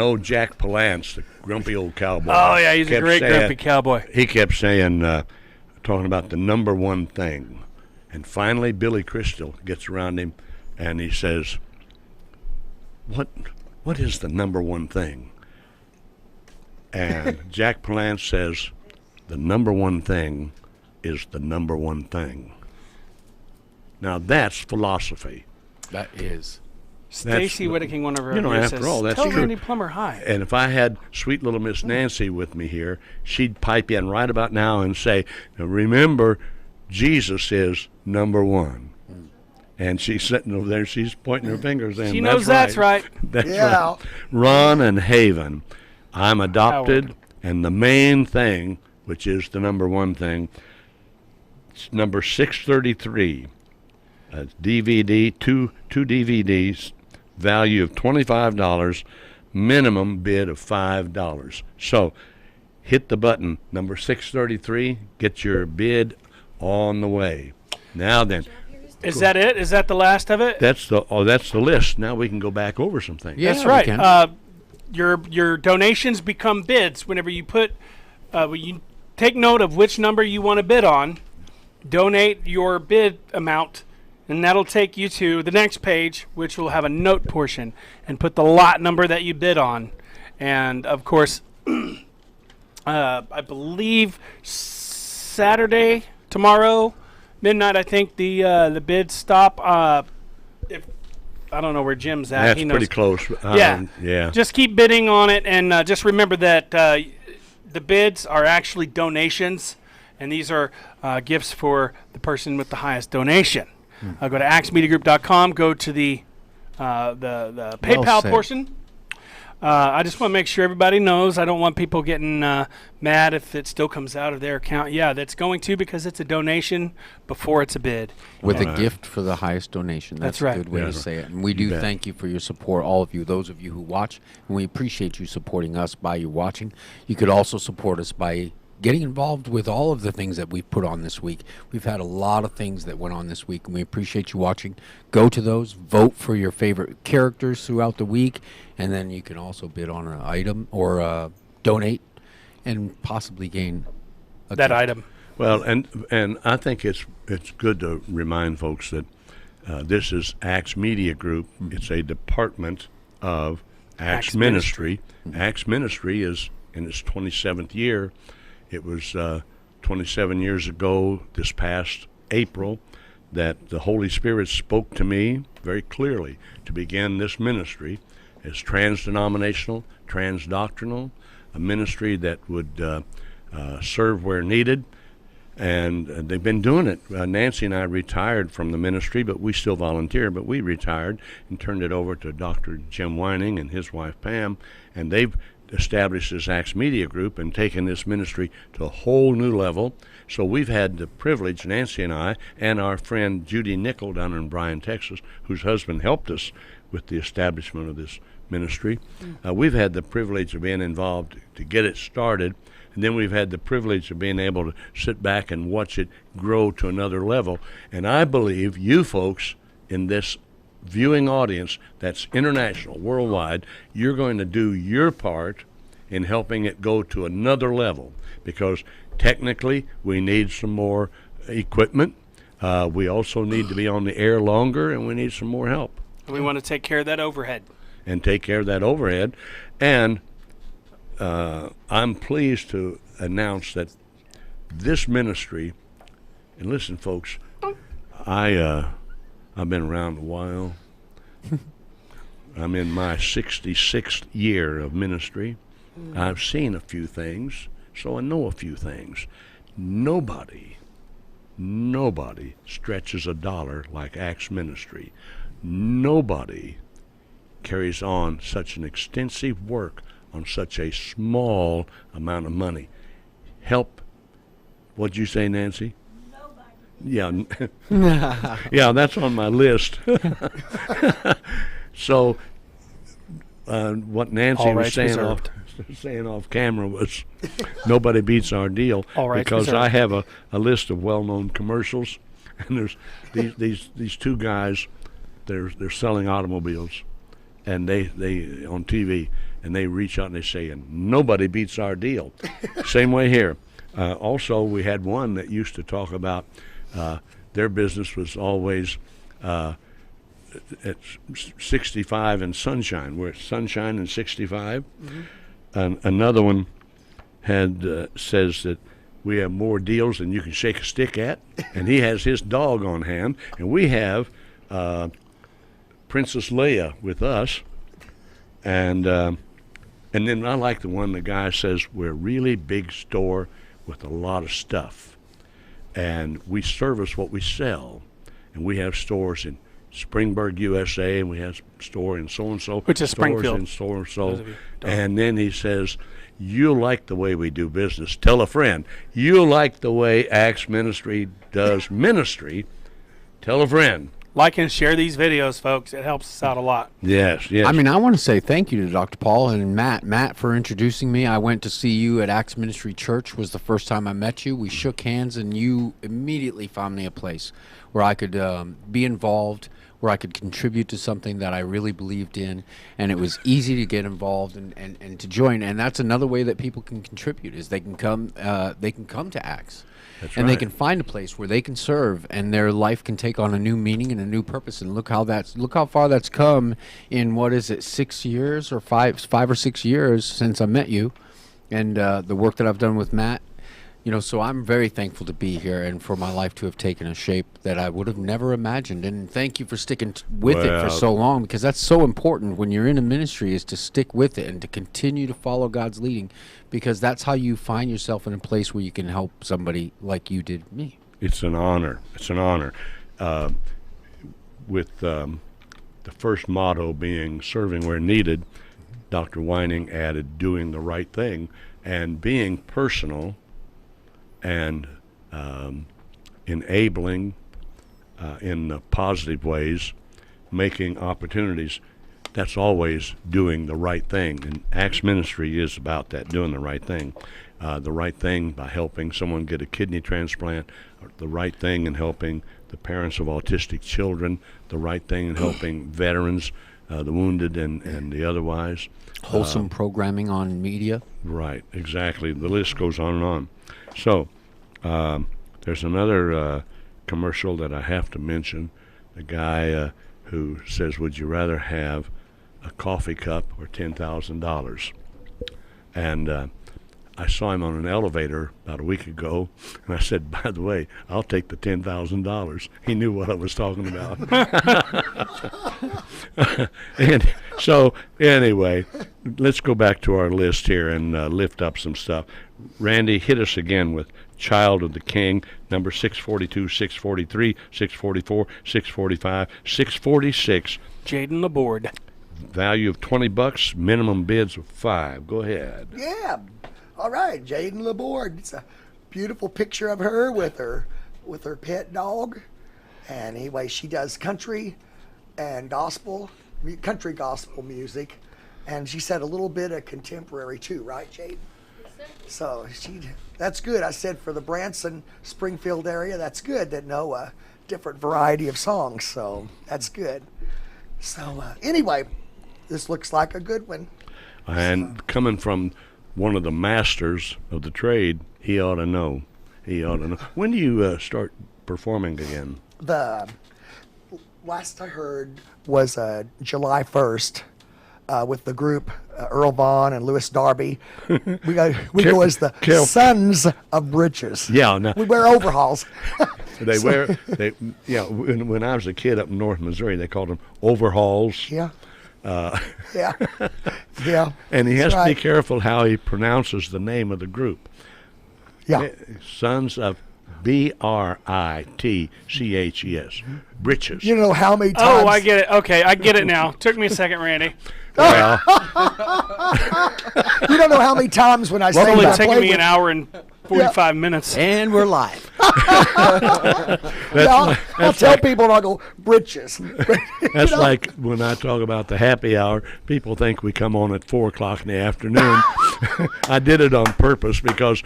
C: old Jack Palance, the grumpy old cowboy.
A: Oh yeah, he's a
C: kept
A: great
C: saying-
A: grumpy cowboy.
C: He kept saying, talking about the number one thing. And finally, Billy Crystal gets around him and he says, What is the number one thing? And Jack Palance says, the number one thing is the number one thing. Now that's philosophy.
D: That is.
A: Stacy Whittaking, one of our
C: you know,
A: viewers,
C: after
A: says,
C: all, that's
A: tell
C: true.
A: Randy Plummer hi.
C: And if I had sweet little Miss Nancy with me here, she'd pipe in right about now and say, now remember, Jesus is number one. And she's sitting over there, she's pointing her fingers saying,
A: She knows that's right.
C: That's
B: Yeah.
C: right. Ron and Haven, I'm Adopted,
A: Howard.
C: and the main thing, which is the number one thing, it's number 633. DVD, two DVDs, value of $25, minimum bid of $5. So hit the button, number 633, get your bid on the way. Now then,
A: Is that it? Is that the last of it?
C: that's the list. Now we can go back over some things.
D: Yeah,
A: That's
D: we
A: right.
D: can.
A: Your donations become bids whenever you put. When you take note of which number you want to bid on, donate your bid amount, and that'll take you to the next page, which will have a note portion, and put the lot number that you bid on, and of course, I believe Saturday tomorrow midnight. I think the bids stop. If I don't know where Jim's at,
C: That's
A: he knows.
C: pretty close.
A: Yeah.
C: Yeah.
A: Just keep bidding on it, and just remember that the bids are actually donations, and these are gifts for the person with the highest donation. Go to axmediagroup.com, go to the PayPal
D: said.
A: portion. I just want to make sure everybody knows. I don't want people getting mad if it still comes out of their account. Yeah, that's going to, because it's a donation before it's a bid.
D: With
C: All
D: a
C: right.
D: gift for the highest donation. That's
A: right.
D: a good way
C: Yeah,
D: to
C: that's
D: say it. And we do
C: You bet.
D: thank you for your support, all of you, those of you who watch. And we appreciate you supporting us by you watching. You could also support us by getting involved with all of the things that we've put on this week. We've had a lot of things that went on this week, and we appreciate you watching. Go to those, vote for your favorite characters throughout the week, and then you can also bid on an item or donate and possibly gain a
A: That
D: gift.
A: item.
C: Well, and I think it's good to remind folks that This is Acts Media Group. It's a department of Acts
A: Acts
C: Ministry. Acts Ministry is in its 27th year. It was 27 years ago this past April that the Holy Spirit spoke to me very clearly to begin this ministry as trans-denominational, trans-doctrinal, a ministry that would serve where needed. And they've been doing it. Nancy and I retired from the ministry, but we still volunteer. But we retired and turned it over to Dr. Jim Wining and his wife Pam, and they've established this Acts Media Group and taken this ministry to a whole new level. So we've had the privilege, Nancy and I, and our friend Judy Nickel down in Bryan, Texas, whose husband helped us with the establishment of this ministry. We've had the privilege of being involved to get it started. And then we've had the privilege of being able to sit back and watch it grow to another level. And I believe you folks in this viewing audience that's international, worldwide, you're going to do your part in helping it go to another level. Because technically, we need some more equipment. We also need to be on the air longer, and we need some more help.
A: We want to take care of that overhead.
C: And take care of that overhead. And I'm pleased to announce that this ministry, and listen, folks, I've been around a while. I'm in my 66th year of ministry. I've seen a few things, so I know a few things. Nobody stretches a dollar like Acts Ministry. Nobody carries on such an extensive work on such a small amount of money. Help, what'd you say, Nancy? Nobody. Yeah, yeah, that's on my list. So, what Nancy
A: All
C: was
A: rights
C: saying off camera was, nobody beats our deal.
A: All rights
C: because
A: reserved.
C: I have a list of well-known commercials, and there's these two guys, they're selling automobiles, and they on TV. And they reach out and they say, and nobody beats our deal. Same way here. Also, we had one that used to talk about their business was always at 65 and sunshine. We're at sunshine and 65. And another one says that we have more deals than you can shake a stick at. And he has his dog on hand. And we have Princess Leia with us. And then I like the one the guy says, we're a really big store with a lot of stuff. And we service what we sell. And we have stores in Springburg, USA, and we have a store in so-and-so.
A: Which is
C: stores
A: Springfield.
C: in so-and-so.
A: Those of you don't.
C: And then he says, you like the way we do business. Tell a friend. You like the way Acts Ministry does ministry. Tell a friend.
A: Like and share these videos, folks. It helps us out a lot.
C: Yes, yes.
D: I mean, I want to say thank you to Dr. Paul and Matt for introducing me. I went to see you at Acts Ministry Church was the first time I met you. We shook hands, and you immediately found me a place where I could be involved, where I could contribute to something that I really believed in, and it was easy to get involved and to join. And that's another way that people can contribute is they can come to Acts.
C: That's
D: and they
C: right.
D: can find a place where they can serve, and their life can take on a new meaning and a new purpose. And look how far that's come in 6 years or five or 6 years since I met you, and the work that I've done with Matt. So I'm very thankful to be here and for my life to have taken a shape that I would have never imagined. And thank you for sticking with it for so long, because that's so important when you're in a ministry, is to stick with it and to continue to follow God's leading, because that's how you find yourself in a place where you can help somebody like you did me.
C: It's an honor. It's an honor. With the first motto being serving where needed, Dr. Wining added doing the right thing and being personal and enabling in positive ways, making opportunities. That's always doing the right thing. And Acts Ministry is about that, doing the right thing. The right thing by helping someone get a kidney transplant, the right thing in helping the parents of autistic children, the right thing in helping veterans, the wounded and the otherwise.
D: Wholesome programming on media.
C: Right, exactly. The list goes on and on. So there's another commercial that I have to mention. a guy who says, "Would you rather have a coffee cup or $10,000?" And I saw him on an elevator about a week ago, and I said, "By the way, I'll take the $10,000." He knew what I was talking about. And so, anyway, let's go back to our list here and lift up some stuff. Randy, hit us again with Child of the King, number 642, 643, 644, 645, 646.
A: Jaden Laborde.
C: Value of $20, minimum bids of $5. Go ahead.
B: Yeah. All right, Jaden Laborde. It's a beautiful picture of her with her pet dog. And anyway, she does country and country gospel music. And she said a little bit of contemporary too, right, Jaden? So that's good. I said for the Branson, Springfield area, that's good to know a different variety of songs. So that's good. So anyway, this looks like a good one.
C: And coming from one of the masters of the trade, he ought to know. He ought to know. When do you start performing again?
B: The last I heard was July 1st with the group Earl Vaughn and Louis Darby. We go as the Sons of Britches.
C: Yeah, no.
B: We wear overalls.
C: When I was a kid up in North Missouri, they called them overhauls.
B: Yeah. Yeah. Yeah.
C: And he has
B: That's
C: to be
B: right.
C: careful how he pronounces the name of the group.
B: Yeah.
C: Sons of Britches. Britches.
B: You know how many times?
A: Oh, I get it. Okay, I get it now. Took me a second, Randy.
C: Well,
B: You don't know how many times when I say
A: Only
B: that I
A: taking
B: play
A: me
B: with-
A: an hour and 45 minutes.
D: And we're live.
B: I'll tell people and I'll go Britches.
C: that's like when I talk about the happy hour, people think we come on at 4 o'clock in the afternoon. I did it on purpose because,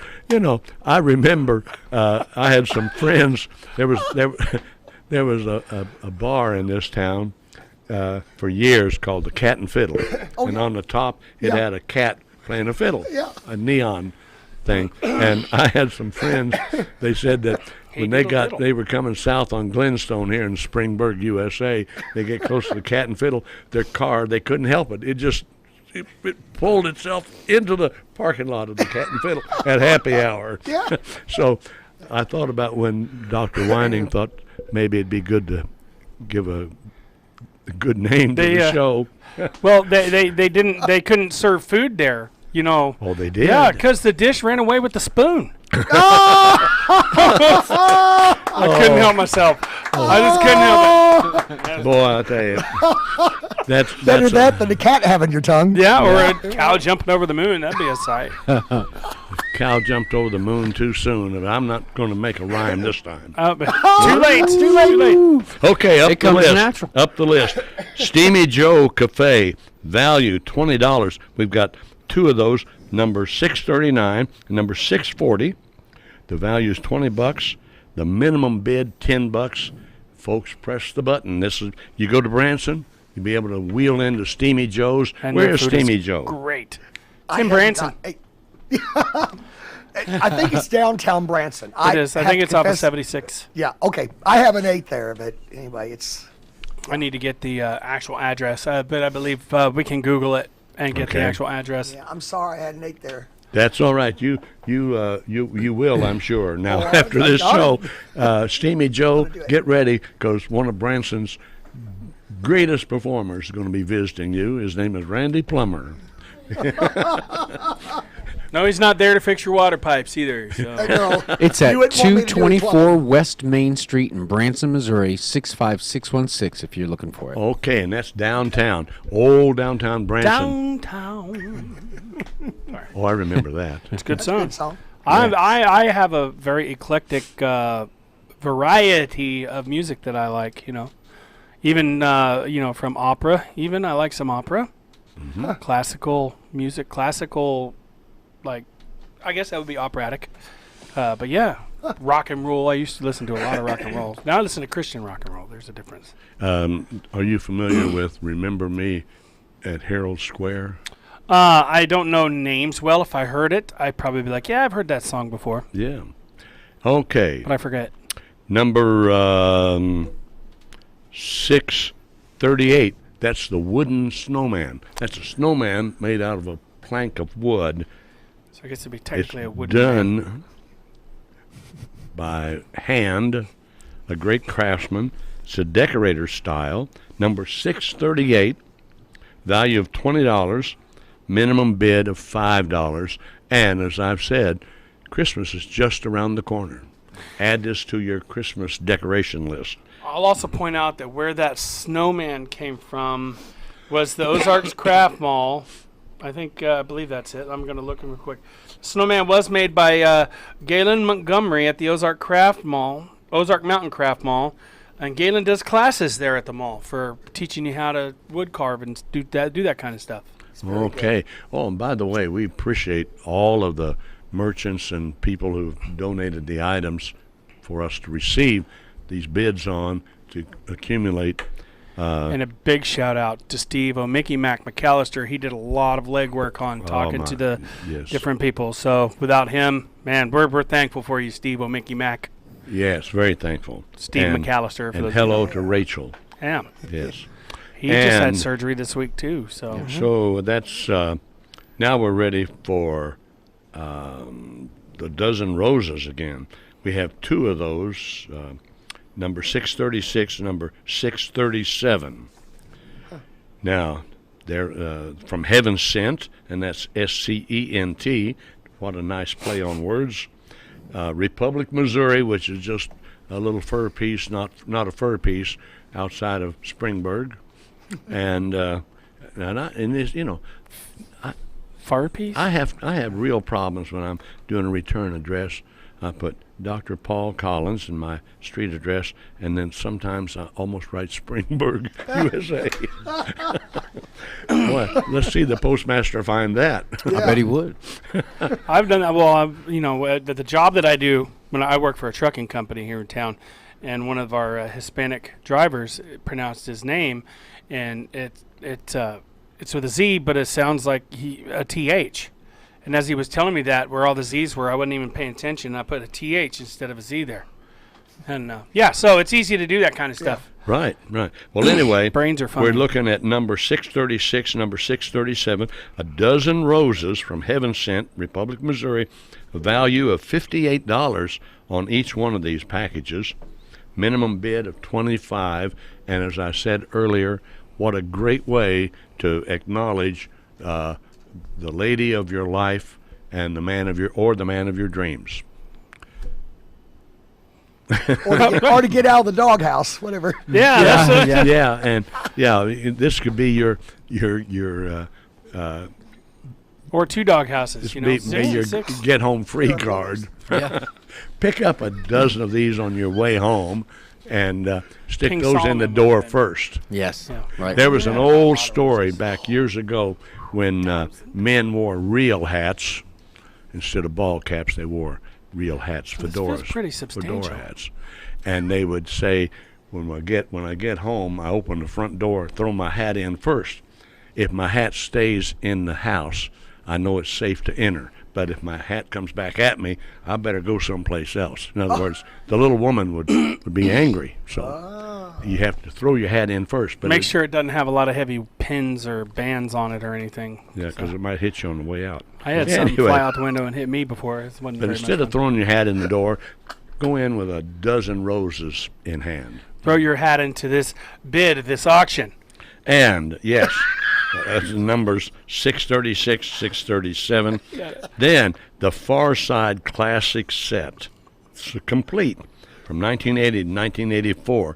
C: I remember I had some friends. There was a bar in this town for years called the Cat and Fiddle. And on the top, it
B: Yeah.
C: had a cat playing a fiddle,
B: Yeah.
C: a neon thing. And I had some friends, they said that when they were coming south on Glenstone here in Springburg, USA, they get close to the Cat and Fiddle, their car, they couldn't help it. It pulled itself into the parking lot of the Cat and Fiddle at happy hour.
B: Yeah.
C: So I thought about when Dr. Whining thought maybe it'd be good to give a good name to the show.
A: Well, they couldn't serve food there.
C: Oh, they did?
A: Yeah, because the dish ran away with the spoon. I couldn't help myself. I just couldn't help it.
C: Boy, I'll tell you. That's
B: Better that than the cat having your tongue.
A: Yeah, or a cow jumping over the moon. That'd be a sight.
C: cow jumped over the moon too soon, and I'm not going to make a rhyme this time.
A: Too late. Too late.
C: Okay, up
D: It
C: the
D: comes
C: list.
D: natural.
C: Up the list. Steamy Joe Cafe, value $20. We've got two of those, number 639 and number 640. The value is $20. The minimum bid $10. Folks, press the button. You go to Branson, you'll be able to wheel into Steamy Joe's.
A: And
C: Where
A: their
C: is
A: food
C: Steamy Joe?
A: Great.
B: I
A: Tim
B: have
A: Branson.
B: not- I think it's downtown Branson.
A: It is. I think it's off of 76.
B: Yeah, okay. I haven't ate there, but anyway, it's...
A: I need to get the actual address, but I believe we can Google it and get the
C: Okay.
A: actual address.
B: Yeah, I'm sorry I hadn't ate there.
C: That's all right. You will, I'm sure. Now,
B: Oh,
C: after
B: I
C: this
B: got
C: show, Steamy Joe,
B: do it.
C: get ready, because one of Branson's greatest performers is going to be visiting you. His name is Randy Plummer.
A: No, he's not there to fix your water pipes either.
B: I
A: So.
B: know.
D: It's at
B: You wouldn't want me to do it
D: 224 West Main Street in Branson, Missouri, 65616 if you're looking for it.
C: Okay, and that's downtown, old downtown Branson.
A: Downtown.
C: Oh, I remember that.
A: It's a good song.
B: Good song.
A: I have a very eclectic variety of music that I like, Even, from opera, even. I like some opera. Classical music, like, I guess that would be operatic. But yeah, rock and roll. I used to listen to a lot of rock and roll. Now I listen to Christian rock and roll. There's a difference.
C: Are you familiar with Remember Me at Herald Square?
A: I don't know names well. If I heard it, I'd probably be like, yeah, I've heard that song before,
C: Yeah. Okay.
A: but I forget.
C: Number 638. That's the wooden snowman. That's a snowman made out of a plank of wood.
A: So I guess it'd be
C: It's
A: technically a wooden man.
C: done by hand, a great craftsman. It's a decorator style. Number 638, value of $20, minimum bid of $5. And as I've said, Christmas is just around the corner. Add this to your Christmas decoration list.
A: I'll also point out that where that snowman came from was the Ozarks Craft Mall. I believe that's it. I'm going to look real quick. Snowman was made by Galen Montgomery at the Ozark Mountain Craft Mall. And Galen does classes there at the mall for teaching you how to wood carve and do that kind of stuff.
C: Okay. Oh, and by the way, we appreciate all of the merchants and people who've donated the items for us to receive these bids on to accumulate.
A: And a big shout out to Steve Mickey Mac McAllister. He did a lot of legwork on talking to the different people. So without him, man, we're thankful for you, Steve Mickey Mac.
C: Yes, very thankful.
A: Steve McAllister. For
C: And
A: those
C: hello to Rachel.
A: Yeah.
C: Yes.
A: He just had
C: And-
A: surgery this week too. So
C: So that's now we're ready for the dozen roses again. We have two of those, number 636, number 637. Now they're from Heaven Sent, and that's SCENT. What a nice play on words. Republic, Missouri, which is just a little fur piece, not a fur piece, outside of Springburg, and this,
A: far piece.
C: I have real problems when I'm doing a return address. I put Dr. Paul Collins in my street address, and then sometimes I almost write Springburg, USA. Boy, let's see the postmaster find that.
D: I bet he would.
A: I've done that. Well, the job that I do when I work for a trucking company here in town, and one of our Hispanic drivers pronounced his name, and it's with a Z, but it sounds like a TH. And as he was telling me that, where all the Z's were, I wasn't even paying attention. I put a TH instead of a Z there. And so it's easy to do that kind of stuff.
C: Right. Well, anyway,
A: Brains are funny.
C: We're looking at number 636, number 637, a dozen roses from Heaven Sent, Republic, Missouri, a value of $58 on each one of these packages, minimum bid of $25. And as I said earlier, what a great way to acknowledge the lady of your life and the man of your dreams.
B: or to get out of the doghouse, whatever.
C: This could be your
A: Or two dog houses,
C: be your get home free card.
D: Yeah.
C: Pick up a dozen of these on your way home and stick
A: King
C: those in
A: Solomon
C: the
A: would
C: door
A: have been-
C: first.
D: Yes.
A: Yeah.
D: Right.
C: There was an old story back years ago when men wore real hats instead of ball caps. They wore real hats,
A: This feels
C: fedoras,
A: pretty substantial.
C: fedora hats, and they would say, when I get home, I open the front door, throw my hat in first. If my hat stays in the house, I know it's safe to enter. But if my hat comes back at me, I better go someplace else. In other words, the little woman would be angry. So you have to throw your hat in first. But
A: Make sure it doesn't have a lot of heavy pins or bands on it or anything.
C: Yeah, because it might hit you on the way out.
A: I had
C: Anyway,
A: something fly out the window and hit me before. It wasn't
C: But
A: very
C: instead
A: much
C: of
A: fun.
C: throwing your hat in the door, go in with a dozen roses in hand.
A: Throw your hat into this bid, this auction.
C: And, yes, that's the numbers 636, 637. Then, the Far Side Classic Set. It's complete from 1980 to 1984.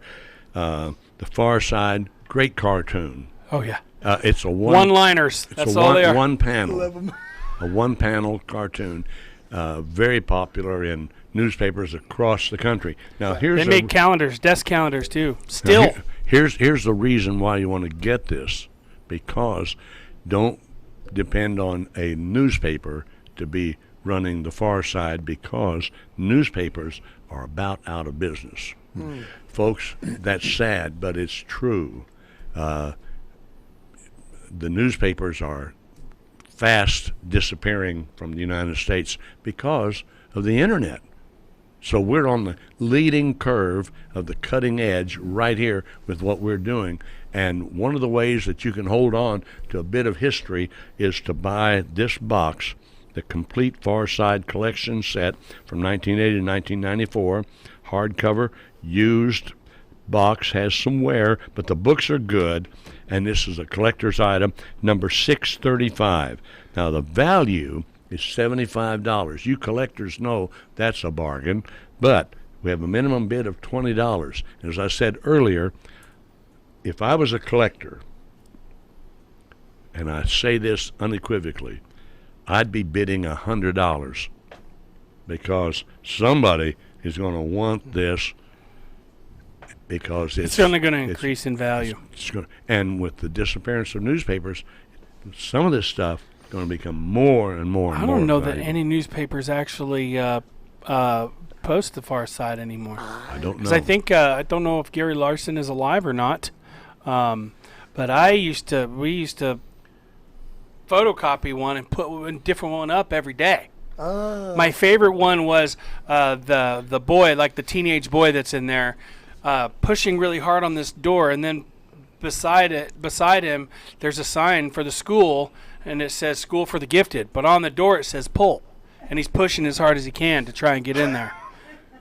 C: The Far Side, great cartoon.
A: Oh, yeah.
C: It's a
A: One-liners. That's all they are.
C: one panel. A one-panel cartoon. Very popular in newspapers across the country. Now, here's
A: They make calendars, desk calendars, too.
C: Now,
A: Still.
C: here's the reason why you want to get this, because don't depend on a newspaper to be running the Far Side, because newspapers are about out of business. Folks, that's sad, but it's true. The newspapers are fast disappearing from the United States because of the internet. So we're on the leading curve of the cutting edge right here with what we're doing. And one of the ways that you can hold on to a bit of history is to buy this box, the complete Far Side collection set from 1980 to 1994, hardcover, used box, has some wear, but the books are good, and this is a collector's item, number 635. Now the value is $75. You collectors know that's a bargain, but we have a minimum bid of $20. As I said earlier, if I was a collector, and I say this unequivocally, I'd be bidding $100 because somebody is going to want this because
A: It's only going to increase in value.
C: And with the disappearance of newspapers, some of this stuff is going to become more and more and more
A: I don't know
C: valuable.
A: that any newspapers actually post the Far Side anymore.
C: I don't know.
A: Because I think I don't know if Gary Larson is alive or not. But we used to photocopy one and put a different one up every day. My favorite one was the boy, like the teenage boy that's in there, pushing really hard on this door, and then beside him, there's a sign for the school, and it says "School for the Gifted," but on the door it says "Pull," and he's pushing as hard as he can to try and get in there.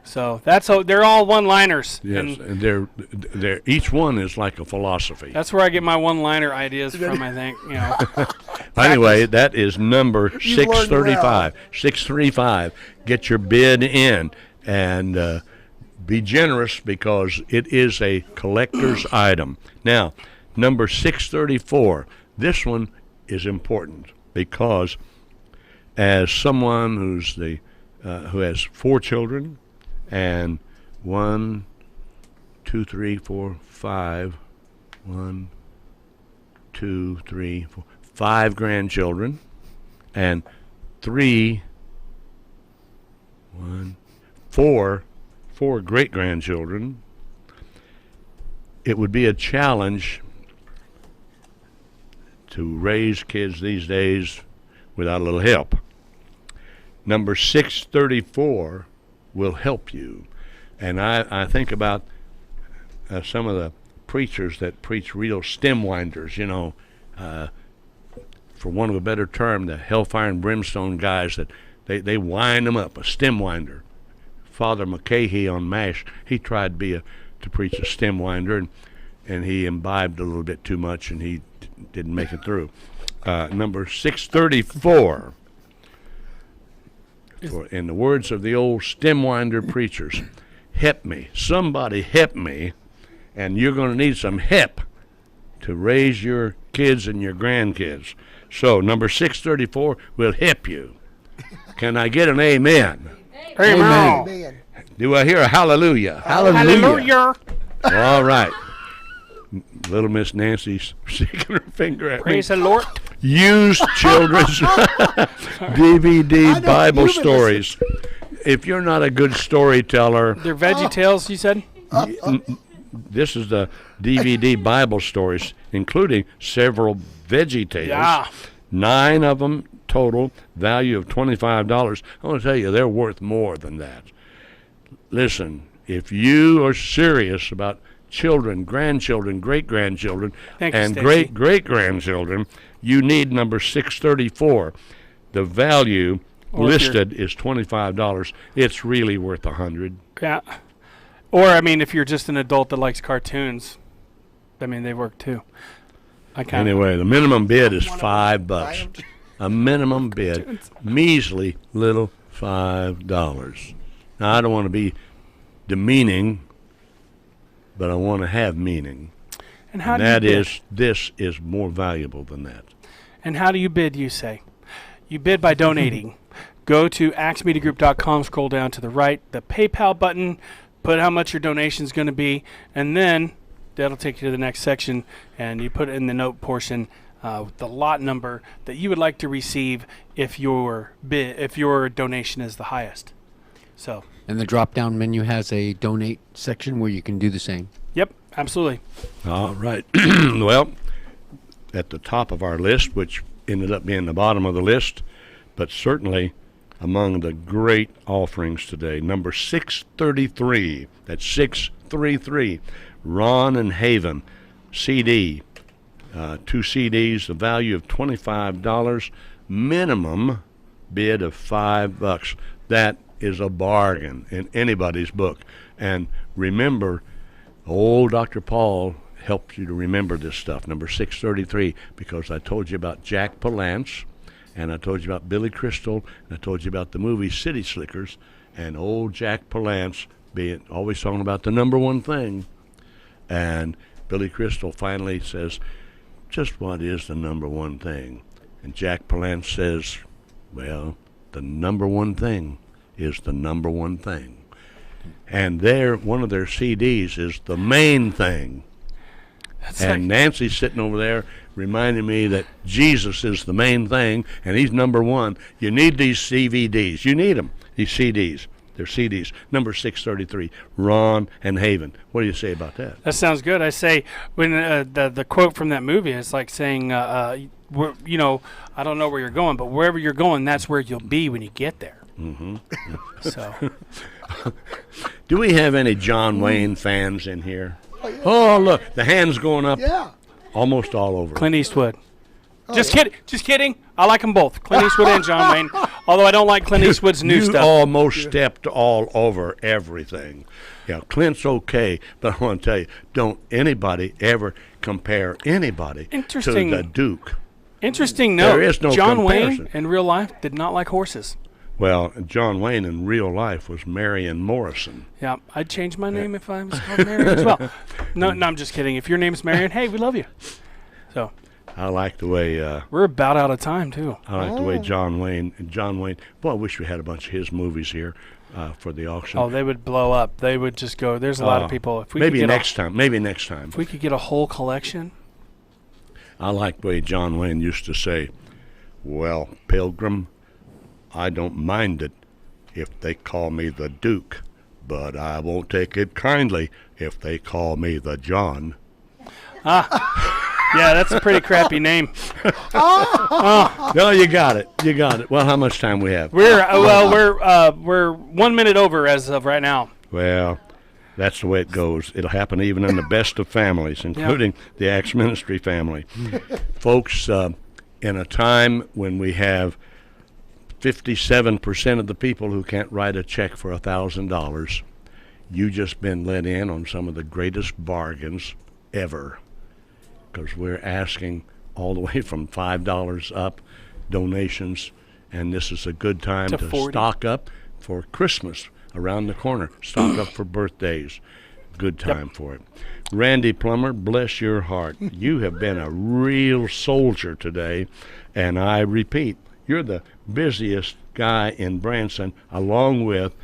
A: So they're all one-liners.
C: Yes, and they're each one is like a philosophy.
A: That's where I get my one-liner ideas from. I think
C: Anyway, that is number 635. 635. Get your bid in and be generous because it is a collector's item. Now, number 634. This one is important because as someone who has 4 children and 1, 2, 3, 4, 5, 1, 2, 3, 4, 5 grandchildren and 4 great grandchildren, it would be a challenge to raise kids these days without a little help. Number 634 will help you. And I think about some of the preachers that preach real stem winders, for want of a better term, the hellfire and brimstone guys that they wind them up, a stem winder. Father McCahey on MASH, he tried to preach a stem winder, and he imbibed a little bit too much, and he didn't make it through. Number 634. In the words of the old stem winder preachers, help me, somebody help me, and you're going to need some help to raise your kids and your grandkids. So number 634 will help you. Can I get an amen?
A: Amen.
B: Man.
C: Do I hear a hallelujah?
A: Hallelujah.
C: All right. Little Miss Nancy's shaking her finger at me.
A: Praise the Lord.
C: Used children's DVD Bible stories. If you're not a good storyteller,
A: They're Veggie Tales, you said?
C: this is the DVD Bible stories, including several Veggie Tales.
A: Yeah.
C: 9 of them total, value of $25. I want to tell you, they're worth more than that. Listen, if you are serious about children, grandchildren, great-grandchildren,
A: Thank you,
C: and
A: Stacy.
C: great-great-grandchildren, you need number 634. The value
A: Or if
C: listed is $25. It's really worth $100.
A: Yeah. Or, I mean, if you're just an adult that likes cartoons, I mean, they work too.
C: Anyway, the minimum bid is $5. A minimum bid, measly little $5. Now, I don't want to be demeaning, but I want to have meaning.
A: And how
C: And
A: do you
C: that
A: bid?
C: is, this is more valuable than that.
A: And how do you bid, you say? You bid by donating. Go to axmediagroup.com, scroll down to the right, the PayPal button, put how much your donation is going to be, and then that'll take you to the next section, and you put in the note portion the lot number that you would like to receive if your donation is the highest. So,
D: And the drop-down menu has a donate section where you can do the same.
A: yep, absolutely.
C: All right. Well, at the top of our list, which ended up being the bottom of the list, but certainly among the great offerings today. Number 633. That's 633. Ron and Haven CD. 2 CDs, the value of $25, minimum bid of $5. That is a bargain in anybody's book. And remember, old Dr. Paul helps you to remember this stuff, number 633, because I told you about Jack Palance, and I told you about Billy Crystal, and I told you about the movie City Slickers, and old Jack Palance being always talking about the number one thing. And Billy Crystal finally says, just what is the number one thing? And Jack Palance says, well, the number one thing is the number one thing. And one of their CDs is The Main Thing. And Nancy's sitting over there reminding me that Jesus is the main thing, and he's number one. You need these CVDs. You need them, these CDs. They're CDs. Number 633, Ron and Haven. What do you say about that?
A: That sounds good. I say, when the quote from that movie is like saying, I don't know where you're going, but wherever you're going, that's where you'll be when you get there.
C: Mm-hmm.
A: So,
C: do we have any John Wayne fans in here? Oh, look, the hand's going up.
B: Yeah.
C: Almost all over.
A: Clint Eastwood. Just kidding. I like them both, Clint Eastwood and John Wayne. Although I don't like Clint Eastwood's new
C: You
A: stuff.
C: almost stepped all over everything. Yeah, Clint's okay, but I want to tell you, don't anybody ever compare anybody to the Duke.
A: Interesting note.
C: There is no
A: John
C: comparison.
A: Wayne in real life did not like horses.
C: Well, John Wayne in real life was Marion Morrison.
A: Yeah, I'd change my name if I was called Marion as well. No, I'm just kidding. If your name's Marion, hey, we love you. So
C: I like the way
A: we're about out of time too.
C: I like the way John Wayne. Boy, I wish we had a bunch of his movies here for the auction.
A: Oh, they would blow up. They would just go. There's a lot of people. If we
C: maybe
A: could get
C: next time. Maybe next time.
A: If we could get a whole collection.
C: I like the way John Wayne used to say, "Well, Pilgrim, I don't mind it if they call me the Duke, but I won't take it kindly if they call me the John."
A: Yeah, that's a pretty crappy name.
C: No, you got it. You got it. Well, how much time we have?
A: We're 1 minute over as of right now.
C: Well, that's the way it goes. It'll happen even in the best of families, including the Acts Ministry family. Folks, in a time when we have 57% of the people who can't write a check for $1,000, you just been let in on some of the greatest bargains ever. Because we're asking all the way from $5 up donations, and this is a good time to stock up for Christmas around the corner. Stock up for birthdays. Good time for it. Randy Plummer, bless your heart. You have been a real soldier today, and I repeat, you're the busiest guy in Branson, along with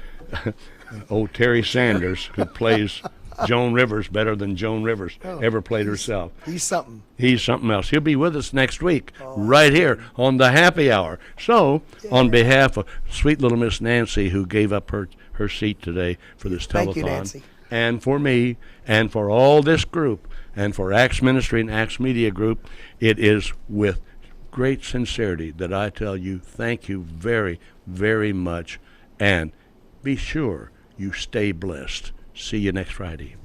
C: old Terry Sanders, who plays Joan Rivers better than Joan Rivers ever played herself.
B: He's something.
C: He's something else. He'll be with us next week, right here on the Happy Hour. So, on behalf of sweet little Miss Nancy, who gave up her seat today for this telethon,
B: Thank you, Nancy.
C: and for me, and for all this group, and for Acts Ministry and Acts Media Group, it is with great sincerity that I tell you thank you very, very much, and be sure you stay blessed. See you next Friday.